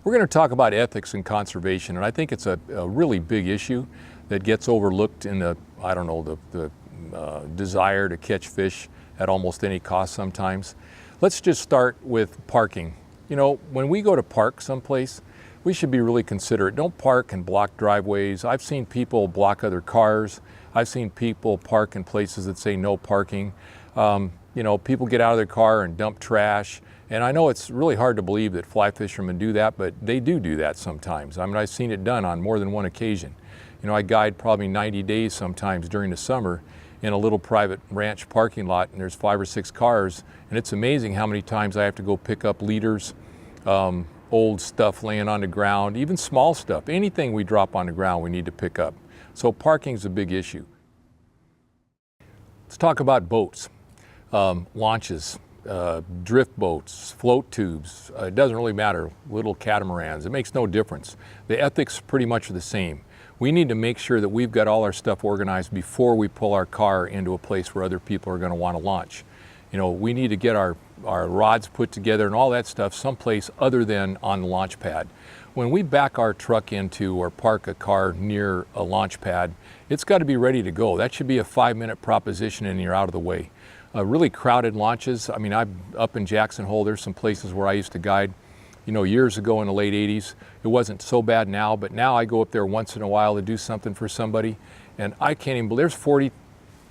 We're going to talk about ethics and conservation, and I think it's a really big issue that gets overlooked in the, I don't know, the desire to catch fish at almost any cost sometimes. Let's just start with parking. You know, when we go to park someplace, we should be really considerate. Don't park and block driveways. I've seen people block other cars. I've seen people park in places that say no parking. You know, people get out of their car and dump trash. And I know it's really hard to believe that fly fishermen do that, but they do that sometimes. I mean, I've seen it done on more than one occasion. You know, I guide probably 90 days sometimes during the summer in a little private ranch parking lot, and there's 5 or 6 cars, and it's amazing how many times I have to go pick up leaders, old stuff laying on the ground, even small stuff. Anything we drop on the ground we need to pick up. So parking's a big issue. Let's talk about boats, launches, drift boats, float tubes. It doesn't really matter, little catamarans. It makes no difference. The ethics pretty much are the same. We need to make sure that we've got all our stuff organized before we pull our car into a place where other people are going to want to launch. You know, we need to get our rods put together and all that stuff someplace other than on the launch pad. When we back our truck into or park a car near a launch pad, it's got to be ready to go. That should be a 5-minute proposition and you're out of the way. Really crowded launches. I mean, I'm up in Jackson Hole. There's some places where I used to guide, you know, years ago in the late 80s. It wasn't so bad now, but now I go up there once in a while to do something for somebody, and I can't even believe there's 40,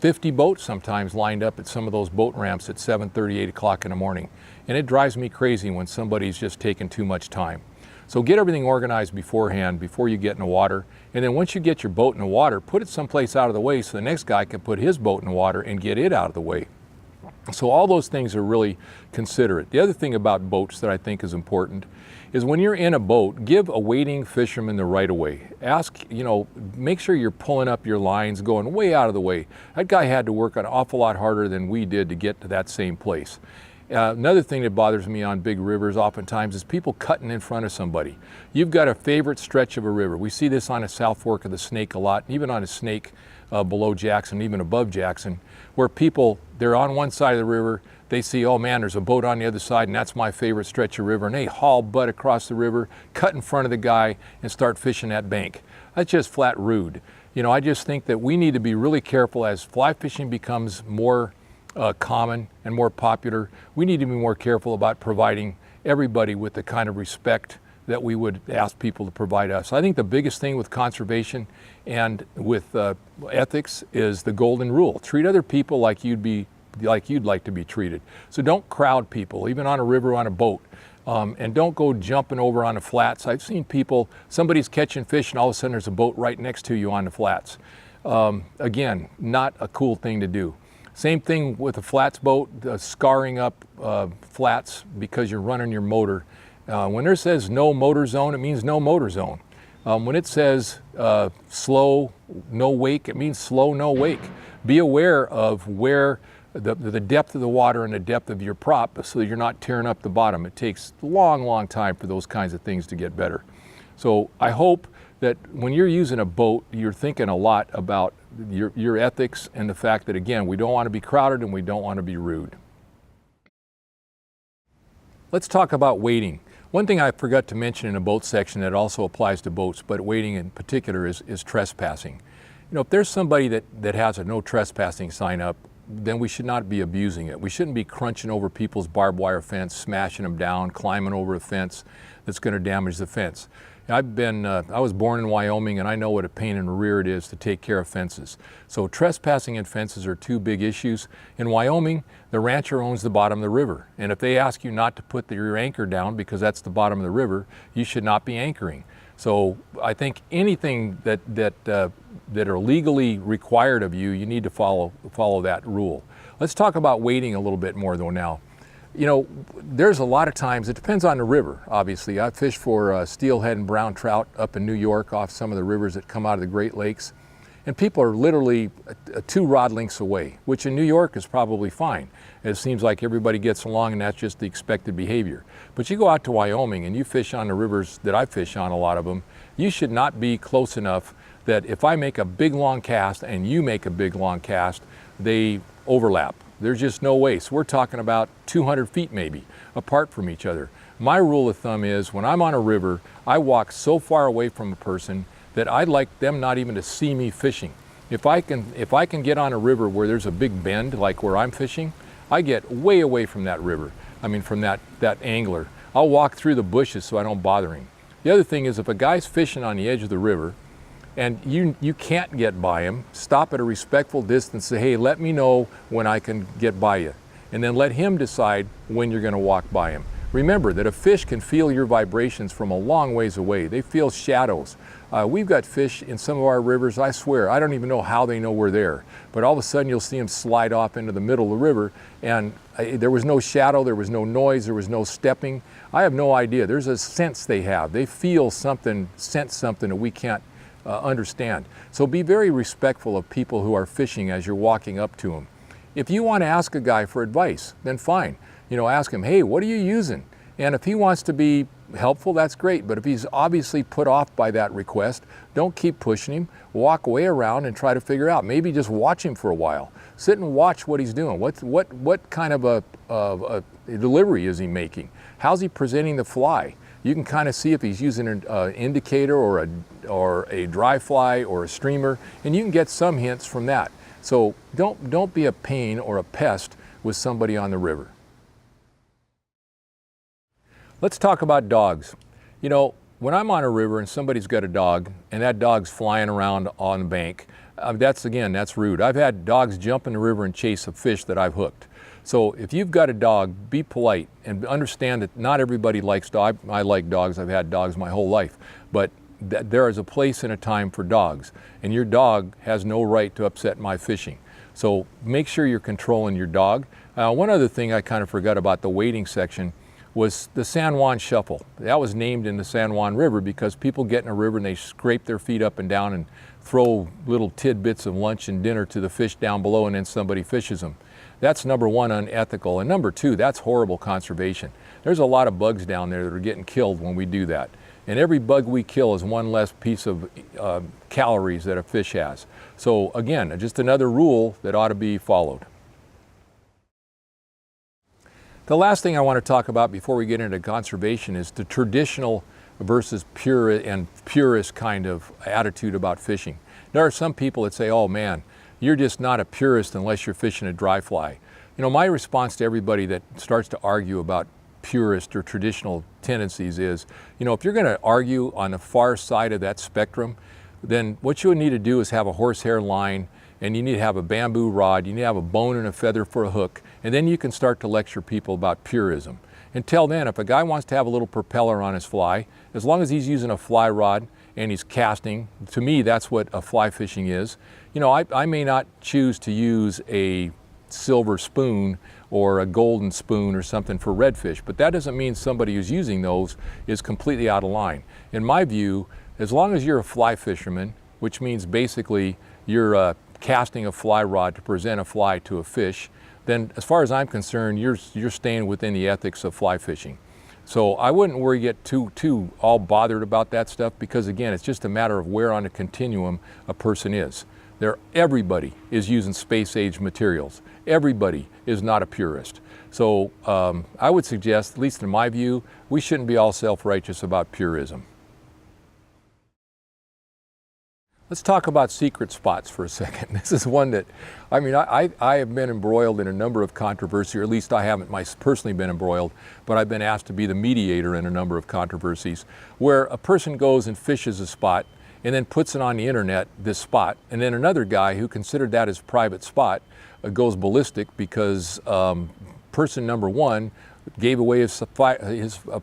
50 boats sometimes lined up at some of those boat ramps at 7:30, 8 o'clock in the morning. And it drives me crazy when somebody's just taking too much time. So get everything organized beforehand, before you get in the water. And then once you get your boat in the water, put it someplace out of the way so the next guy can put his boat in the water and get it out of the way. So all those things are really considerate. The other thing about boats that I think is important is when you're in a boat, give a waiting fisherman the right of way. Ask, you know, make sure you're pulling up your lines, going way out of the way. That guy had to work an awful lot harder than we did to get to that same place. Another thing that bothers me on big rivers oftentimes is people cutting in front of somebody. You've got a favorite stretch of a river. We see this on the South Fork of the Snake a lot, even on the Snake below Jackson, even above Jackson, where people, they're on one side of the river, they see, oh man, there's a boat on the other side and that's my favorite stretch of river, and they haul butt across the river, cut in front of the guy and start fishing that bank. That's just flat rude. You know, I just think that we need to be really careful as fly fishing becomes more common and more popular. We need to be more careful about providing everybody with the kind of respect that we would ask people to provide us. I think the biggest thing with conservation and with ethics is the golden rule. Treat other people like you'd like to be treated. So don't crowd people, even on a river, on a boat. And don't go jumping over on the flats. I've seen people, somebody's catching fish and all of a sudden there's a boat right next to you on the flats. Again, not a cool thing to do. Same thing with a flats boat, scarring up flats because you're running your motor. When it says no motor zone, it means no motor zone. When it says slow, no wake, it means slow, no wake. Be aware of where the depth of the water and the depth of your prop so that you're not tearing up the bottom. It takes a long, long time for those kinds of things to get better. So I hope that when you're using a boat, you're thinking a lot about your ethics and the fact that, again, we don't want to be crowded and we don't want to be rude. Let's talk about wading. One thing I forgot to mention in the boat section that also applies to boats, but wading in particular, is trespassing. You know, if there's somebody that has a no trespassing sign up, then we should not be abusing it. We shouldn't be crunching over people's barbed wire fence, smashing them down, climbing over a fence that's going to damage the fence. I was born in Wyoming and I know what a pain in the rear it is to take care of fences. So trespassing and fences are two big issues. In Wyoming, the rancher owns the bottom of the river. And if they ask you not to put your anchor down because that's the bottom of the river, you should not be anchoring. So I think anything that are legally required of you, you need to follow that rule. Let's talk about wading a little bit more though now. You know, there's a lot of times, it depends on the river, obviously. I fish for steelhead and brown trout up in New York off some of the rivers that come out of the Great Lakes. And people are literally 2 rod lengths away, which in New York is probably fine. It seems like everybody gets along and that's just the expected behavior. But you go out to Wyoming and you fish on the rivers that I fish on, a lot of them, you should not be close enough that if I make a big long cast and you make a big long cast, they overlap. There's just no way. So we're talking about 200 feet maybe apart from each other. My rule of thumb is when I'm on a river, I walk so far away from a person that I'd like them not even to see me fishing. If I can get on a river where there's a big bend, like where I'm fishing, I get way away from that river. I mean, from that angler. I'll walk through the bushes so I don't bother him. The other thing is if a guy's fishing on the edge of the river and you can't get by him, stop at a respectful distance, say, hey, let me know when I can get by you. And then let him decide when you're gonna walk by him. Remember that a fish can feel your vibrations from a long ways away. They feel shadows. We've got fish in some of our rivers, I swear, I don't even know how they know we're there. But all of a sudden you'll see them slide off into the middle of the river and there was no shadow, there was no noise, there was no stepping. I have no idea. There's a sense they have. They feel something, sense something that we can't understand. So be very respectful of people who are fishing as you're walking up to them. If you want to ask a guy for advice, then fine. You know, ask him, hey, what are you using? And if he wants to be helpful, that's great. But if he's obviously put off by that request, don't keep pushing him. Walk way around and try to figure out. Maybe just watch him for a while. Sit and watch what he's doing. What kind of a delivery is he making? How's he presenting the fly? You can kind of see if he's using an indicator or a dry fly or a streamer, and you can get some hints from that. So don't be a pain or a pest with somebody on the river. Let's talk about dogs. You know, when I'm on a river and somebody's got a dog and that dog's flying around on the bank, that's rude. I've had dogs jump in the river and chase a fish that I've hooked. So if you've got a dog, be polite and understand that not everybody likes dogs. I like dogs. I've had dogs my whole life. But there is a place and a time for dogs. And your dog has no right to upset my fishing. So make sure you're controlling your dog. One other thing I kind of forgot about the wading section was the San Juan Shuffle. That was named in the San Juan River because people get in a river and they scrape their feet up and down and throw little tidbits of lunch and dinner to the fish down below and then somebody fishes them. That's number one, unethical. And number two, that's horrible conservation. There's a lot of bugs down there that are getting killed when we do that. And every bug we kill is one less piece of calories that a fish has. So again, just another rule that ought to be followed. The last thing I want to talk about before we get into conservation is the traditional versus purist kind of attitude about fishing. There are some people that say, oh man, you're just not a purist unless you're fishing a dry fly. You know, my response to everybody that starts to argue about purist or traditional tendencies is, you know, if you're going to argue on the far side of that spectrum, then what you would need to do is have a horsehair line, and you need to have a bamboo rod, you need to have a bone and a feather for a hook, and then you can start to lecture people about purism. Until then, if a guy wants to have a little propeller on his fly, as long as he's using a fly rod and he's casting, to me that's what a fly fishing is. You know, I may not choose to use a silver spoon or a golden spoon or something for redfish, but that doesn't mean somebody who's using those is completely out of line. In my view, as long as you're a fly fisherman, which means basically you're casting a fly rod to present a fly to a fish, then as far as I'm concerned, you're staying within the ethics of fly fishing. So I wouldn't worry, get too all bothered about that stuff, because again, it's just a matter of where on the continuum a person is. Everybody is using space age materials. Everybody is not a purist. So I would suggest, at least in my view, we shouldn't be all self-righteous about purism. Let's talk about secret spots for a second. This is one that, I mean, I have been embroiled in a number of controversies, or at least I haven't personally been embroiled, but I've been asked to be the mediator in a number of controversies, where a person goes and fishes a spot and then puts it on the internet, this spot, and then another guy who considered that his private spot goes ballistic because person number one gave away his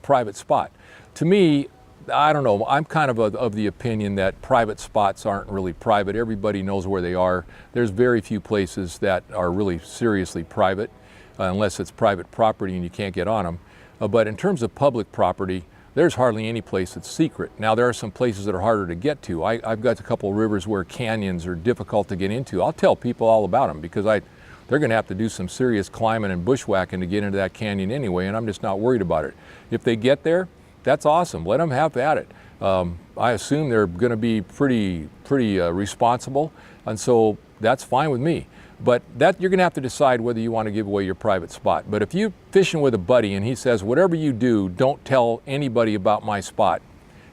private spot. To me, I don't know, I'm kind of the opinion that private spots aren't really private. Everybody knows where they are. There's very few places that are really seriously private, unless it's private property and you can't get on them. But in terms of public property, there's hardly any place that's secret. Now there are some places that are harder to get to. I've got a couple of rivers where canyons are difficult to get into. I'll tell people all about them because they're going to have to do some serious climbing and bushwhacking to get into that canyon anyway, and I'm just not worried about it. If they get there, that's awesome. Let them have at it. I assume they're going to be pretty responsible, and so that's fine with me. But that you're going to have to decide whether you want to give away your private spot. But if you're fishing with a buddy and he says, whatever you do, don't tell anybody about my spot.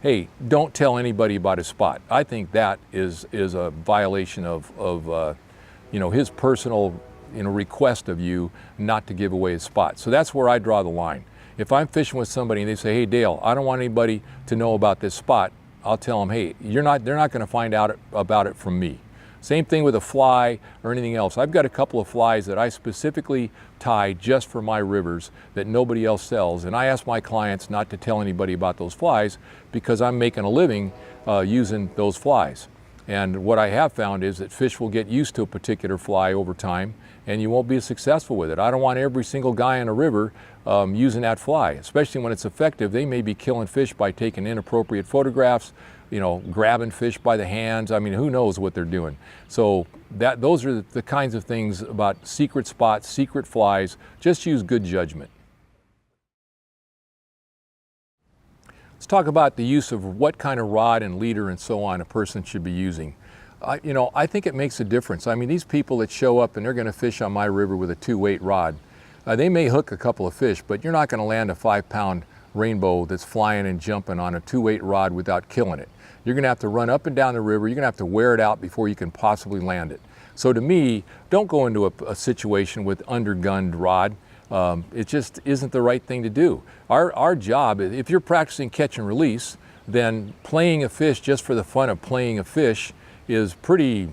Hey, don't tell anybody about his spot. I think that is a violation of his personal request of you not to give away his spot. So that's where I draw the line. If I'm fishing with somebody and they say, hey Dale, I don't want anybody to know about this spot, I'll tell them, hey, they're not going to find out about it from me. Same thing with a fly or anything else. I've got a couple of flies that I specifically tie just for my rivers that nobody else sells, and I ask my clients not to tell anybody about those flies because I'm making a living using those flies. And what I have found is that fish will get used to a particular fly over time and you won't be successful with it. I don't want every single guy in a river using that fly, especially when it's effective. They may be killing fish by taking inappropriate photographs, grabbing fish by the hands. I mean, who knows what they're doing. So those are the kinds of things about secret spots, secret flies. Just use good judgment. Let's talk about the use of what kind of rod and leader and so on a person should be using. I think it makes a difference. I mean, these people that show up and they're going to fish on my river with a 2-weight rod, they may hook a couple of fish, but you're not going to land a 5-pound rainbow that's flying and jumping on a 2-weight rod without killing it. You're going to have to run up and down the river. You're going to have to wear it out before you can possibly land it. So to me, don't go into a situation with undergunned rod. It just isn't the right thing to do. Our job, if you're practicing catch and release, then playing a fish just for the fun of playing a fish is pretty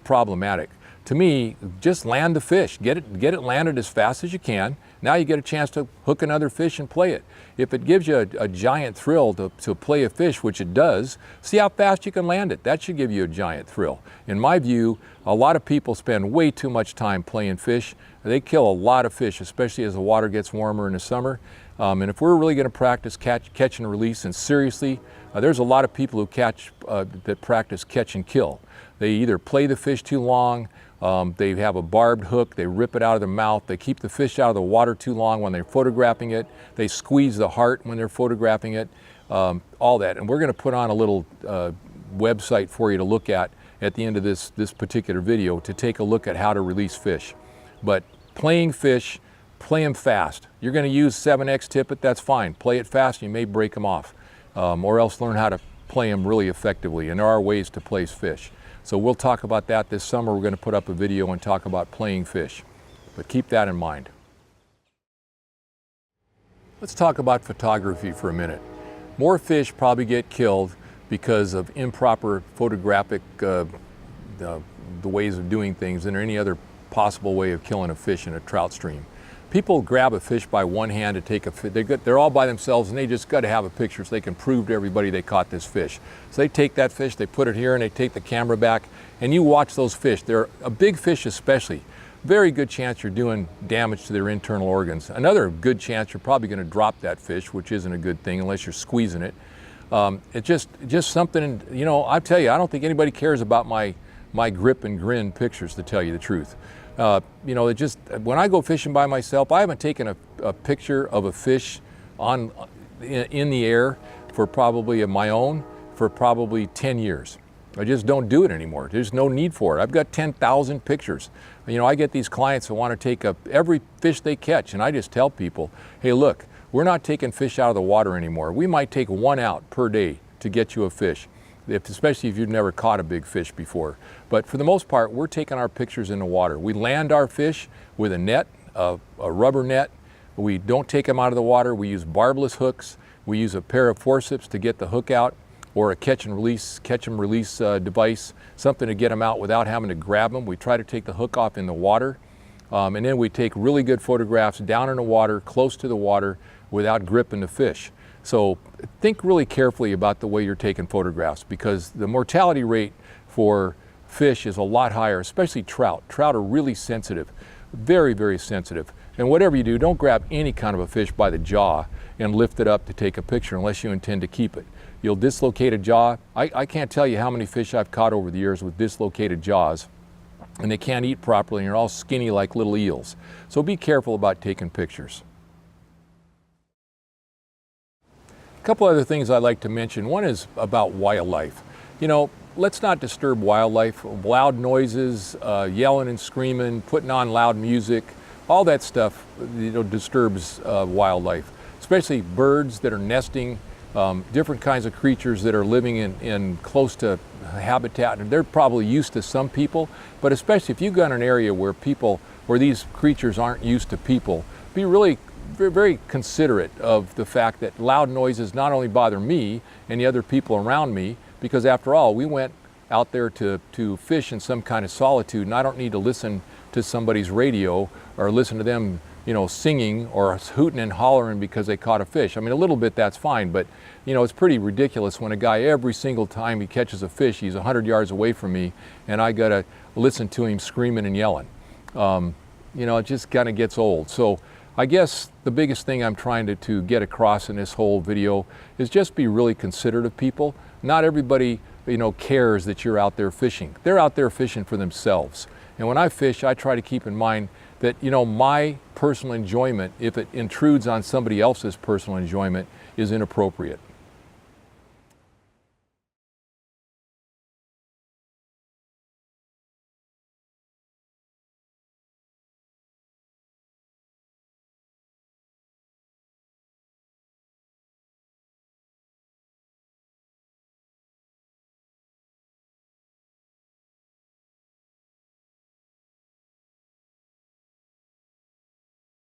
problematic. To me, just land the fish. Get it landed as fast as you can. Now you get a chance to hook another fish and play it. If it gives you a giant thrill to play a fish, which it does, see how fast you can land it. That should give you a giant thrill. In my view, a lot of people spend way too much time playing fish. They kill a lot of fish, especially as the water gets warmer in the summer. And if we're really going to practice catch and release, and seriously, there's a lot of people who that practice catch and kill. They either play the fish too long, they have a barbed hook, they rip it out of their mouth, they keep the fish out of the water too long when they're photographing it, they squeeze the heart when they're photographing it, all that. And we're going to put on a little website for you to look at the end of this particular video to take a look at how to release fish. But playing fish, play them fast. You're going to use 7X tippet, that's fine. Play it fast, you may break them off. Or else learn how to play them really effectively. And there are ways to place fish. So we'll talk about that this summer. We're going to put up a video and talk about playing fish. But keep that in mind. Let's talk about photography for a minute. More fish probably get killed because of improper photographic the ways of doing things than any other possible way of killing a fish in a trout stream. People grab a fish by one hand to take a fish. They're all by themselves and they just got to have a picture so they can prove to everybody they caught this fish. So they take that fish, they put it here and they take the camera back and you watch those fish. They're a big fish especially. Very good chance you're doing damage to their internal organs. Another good chance you're probably going to drop that fish, which isn't a good thing unless you're squeezing it. It's just something, I tell you, I don't think anybody cares about my grip and grin pictures, to tell you the truth. When I go fishing by myself, I haven't taken a picture of a fish in the air for probably my own for probably 10 years. I just don't do it anymore. There's no need for it. I've got 10,000 pictures. I get these clients that want to take every fish they catch, and I just tell people, hey, look, we're not taking fish out of the water anymore. We might take one out per day to get you a fish. Especially if you've never caught a big fish before. But for the most part, we're taking our pictures in the water. We land our fish with a net, a rubber net. We don't take them out of the water. We use barbless hooks. We use a pair of forceps to get the hook out, or a catch and release device, something to get them out without having to grab them. We try to take the hook off in the water. And then we take really good photographs down in the water, close to the water, without gripping the fish. So think really carefully about the way you're taking photographs, because the mortality rate for fish is a lot higher, especially trout. Trout are really sensitive, very, very sensitive. And whatever you do, don't grab any kind of a fish by the jaw and lift it up to take a picture unless you intend to keep it. You'll dislocate a jaw. I can't tell you how many fish I've caught over the years with dislocated jaws, and they can't eat properly and they're all skinny like little eels. So be careful about taking pictures. A couple other things I'd like to mention. One is about wildlife. let's not disturb wildlife. Loud noises, yelling and screaming, putting on loud music, all that stuff, disturbs wildlife, especially birds that are nesting, different kinds of creatures that are living in close to habitat. And they're probably used to some people, but especially if you've got an area where these creatures aren't used to people, be really very considerate of the fact that loud noises not only bother me and the other people around me, because after all, we went out there to fish in some kind of solitude, and I don't need to listen to somebody's radio or listen to them, singing or hooting and hollering because they caught a fish. I mean, a little bit, that's fine, but it's pretty ridiculous when a guy, every single time he catches a fish, he's 100 yards away from me, and I gotta listen to him screaming and yelling. It just kind of gets old. So I guess the biggest thing I'm trying to get across in this whole video is just be really considerate of people. Not everybody, cares that you're out there fishing. They're out there fishing for themselves. And when I fish, I try to keep in mind that, my personal enjoyment, if it intrudes on somebody else's personal enjoyment, is inappropriate.